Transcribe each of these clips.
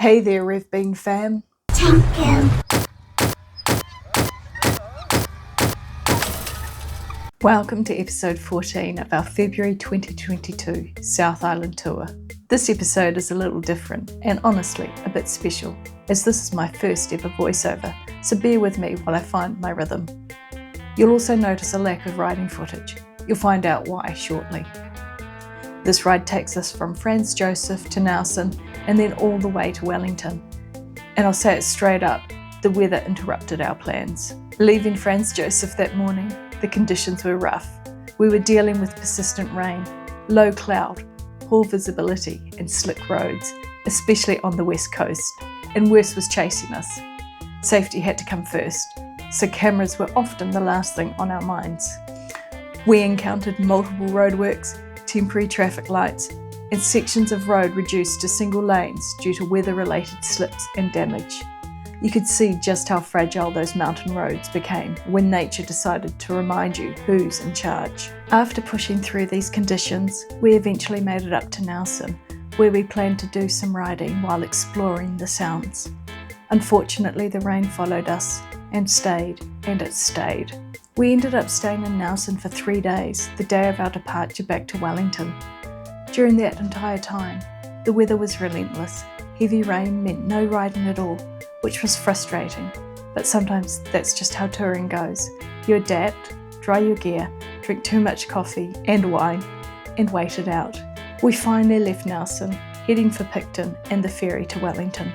Hey there, Rev Bean fam. Thank you. Welcome to episode 14 of our February 2022 South Island tour. This episode is a little different and honestly a bit special, as this is my first ever voiceover, so bear with me while I find my rhythm. You'll also notice a lack of riding footage. You'll find out why shortly. This ride takes us from Franz Josef to Nelson and then all the way to Wellington. And I'll say it straight up, the weather interrupted our plans. Leaving Franz Josef that morning, the conditions were rough. We were dealing with persistent rain, low cloud, poor visibility and slick roads, especially on the west coast, and worse was chasing us. Safety had to come first, so cameras were often the last thing on our minds. We encountered multiple roadworks, temporary traffic lights, and sections of road reduced to single lanes due to weather-related slips and damage. You could see just how fragile those mountain roads became when nature decided to remind you who's in charge. After pushing through these conditions, we eventually made it up to Nelson, where we planned to do some riding while exploring the sounds. Unfortunately, the rain followed us and stayed, and it stayed. We ended up staying in Nelson for 3 days, the day of our departure back to Wellington. During that entire time, the weather was relentless. Heavy rain meant no riding at all, which was frustrating, but sometimes that's just how touring goes. You adapt, dry your gear, drink too much coffee and wine, and wait it out. We finally left Nelson, heading for Picton and the ferry to Wellington.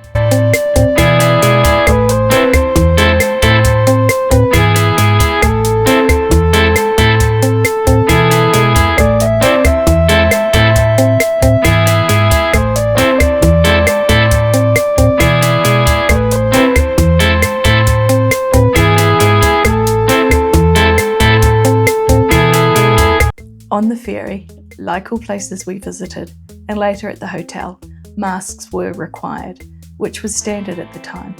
On the ferry, like all places we visited, and later at the hotel, masks were required, which was standard at the time.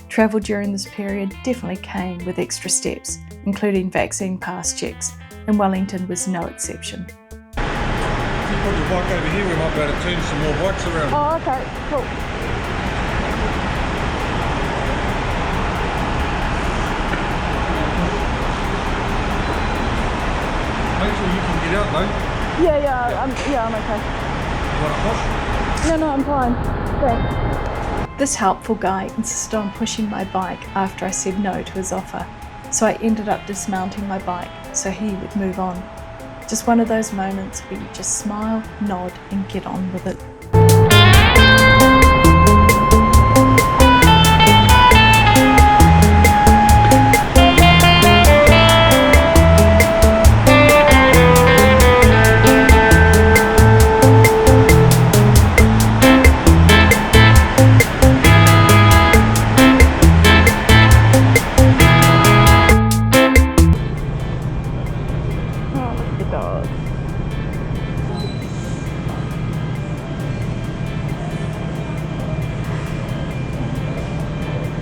Travel during this period definitely came with extra steps, including vaccine pass checks, and Wellington was no exception. If you put your bike over here, we might be able to turn some more bikes around. Oh, okay, cool. Make sure you can get out though. I'm okay. You want to push? No, I'm fine. Thanks. This helpful guy insisted on pushing my bike after I said no to his offer, so I ended up dismounting my bike so he would move on. Just one of those moments where you just smile, nod, and get on with it.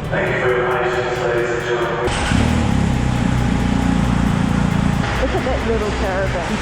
Thank you for your patience, ladies and gentlemen. Look at that little caravan.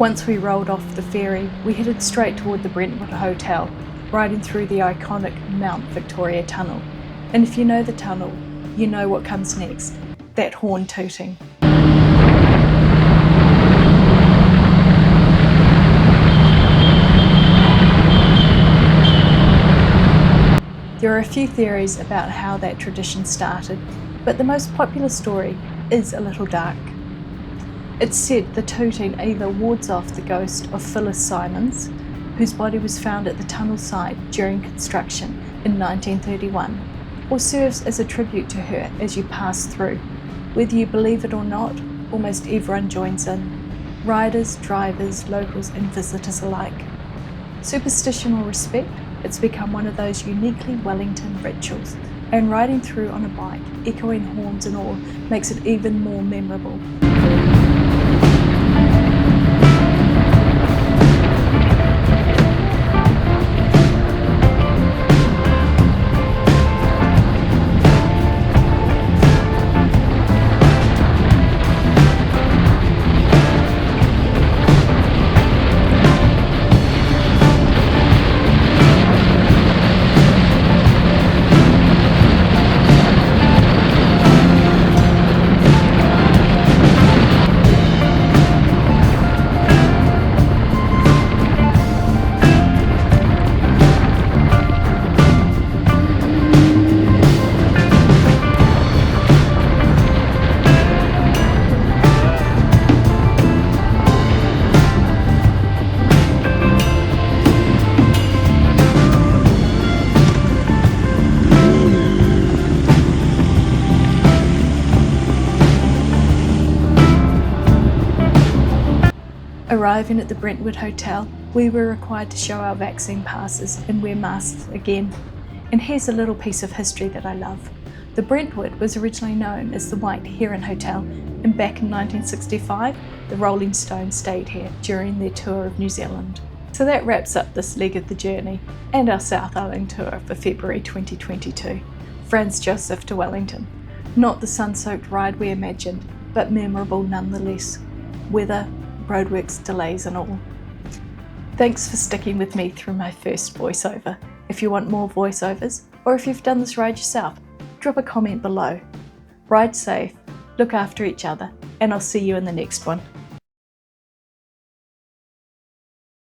Once we rolled off the ferry, we headed straight toward the Brentwood Hotel, riding through the iconic Mount Victoria Tunnel. And if you know the tunnel, you know what comes next, that horn tooting. There are a few theories about how that tradition started, but the most popular story is a little dark. It's said the tooting either wards off the ghost of Phyllis Simons, whose body was found at the tunnel site during construction in 1931, or serves as a tribute to her as you pass through. Whether you believe it or not, almost everyone joins in. Riders, drivers, locals and visitors alike. Superstition or respect, it's become one of those uniquely Wellington rituals, and riding through on a bike, echoing horns and all, makes it even more memorable. Arriving at the Brentwood Hotel, we were required to show our vaccine passes and wear masks again. And here's a little piece of history that I love. The Brentwood was originally known as the White Heron Hotel, and back in 1965, the Rolling Stones stayed here during their tour of New Zealand. So that wraps up this leg of the journey and our South Island tour for February 2022. Franz Josef to Wellington. Not the sun-soaked ride we imagined, but memorable nonetheless. Weather, roadworks, delays and all. Thanks for sticking with me through my first voiceover. If you want more voiceovers, or if you've done this ride yourself, drop a comment below. Ride safe, look after each other, and I'll see you in the next one.